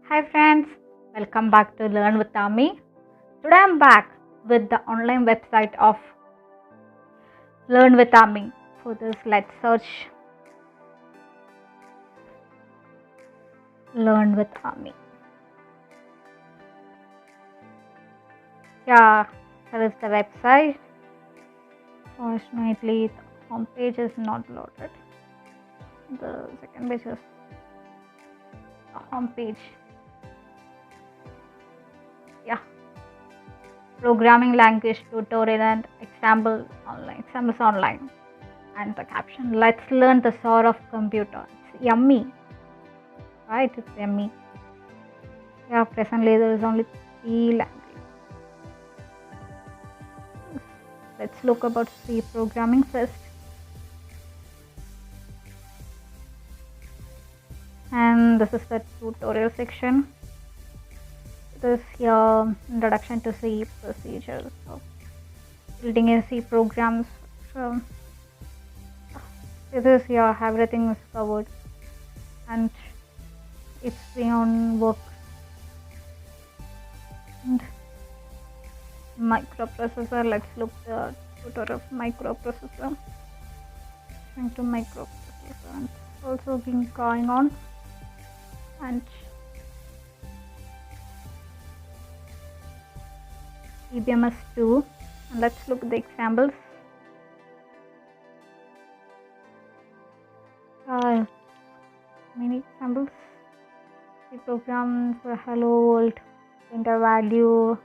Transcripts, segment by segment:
Hi friends, welcome back to Learn with AAMI. Today I'm back with the online website of Learn with AAMI. For this, let's search Learn with AAMI. Yeah, here is the website. Fortunately, the home page is not loaded. The second page is the home page. Yeah, programming language tutorial and examples online. And the caption, let's learn the soul of computer. It's yummy, right? It's yummy. Yeah, presently there is only 3 languages. Let's look about C programming first. And this is the tutorial section. This is your introduction to C procedures of building a C programs. So this is your everything is covered and it's beyond work. And microprocessor, let's look the tutorial of microprocessor. Into microprocessor and also been going on. And EBMS2, and let's look at the examples. Many examples. The program for hello world, enter value,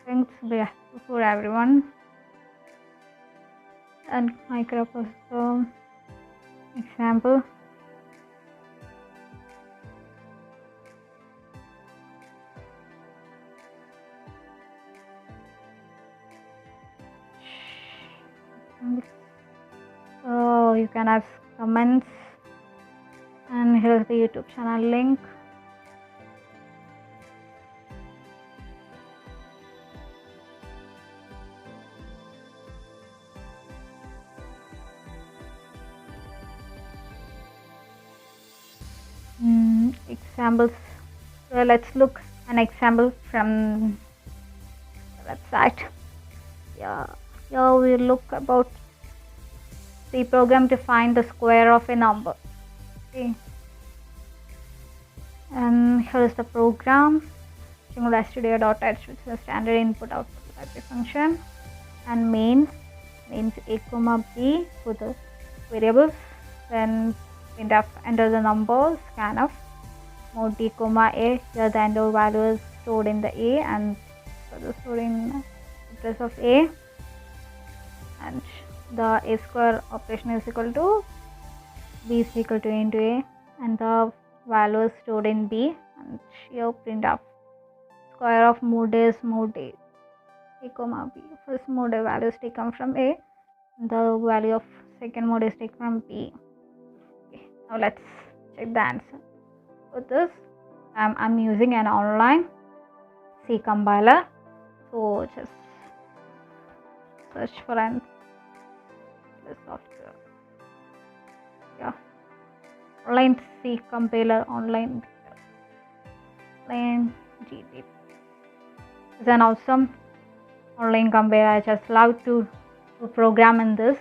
thanks for everyone, and microprocessor example. So you can ask comments, and here's the YouTube channel link. Examples. So let's look an example from the website. Here we look about the program to find the square of a number. Okay. And here is the program. Studio.h, which is a standard input output library function, and main means a comma b for the variables. Then printf, enter the number, scanf, mode d comma a. Here the enter value is stored in the a and further stored in address of a, and the a square operation is equal to b is equal to a into a, and the value is stored in b, and here printf square of mode is mode a comma b. First mode a value is taken from a, the value of second mode is taken from b. Okay, now let's check the answer. For this, I'm using an online C compiler. So just search for an software. Yeah, online C compiler, online GDP. It's an awesome online compiler. I just love to program in this,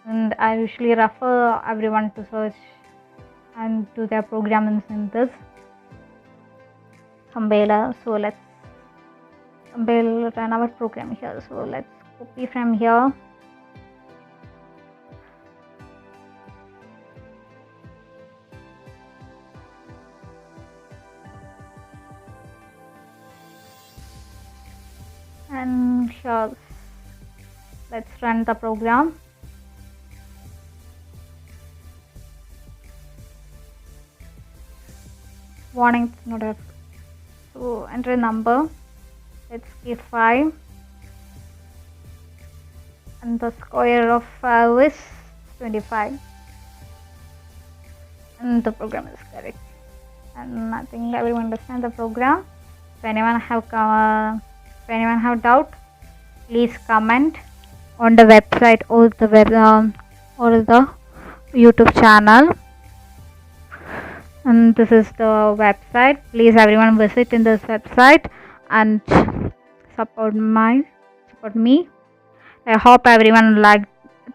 and I usually refer everyone to search and do their programming in this compiler. So let's run our program here. So let's copy from here. And here let's run the program. Warning, it's not a. So enter a number. Let's give 5, and the square of 5 is 25, and the program is correct. And I think everyone understands the program. If anyone have doubt, please comment on the website or the YouTube channel. and this is the website. Please everyone visit in this website and support me. I hope everyone liked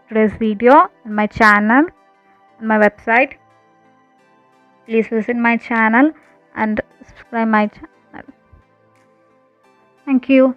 today's video on my channel and my website. Please visit my channel and subscribe my channel. Thank you.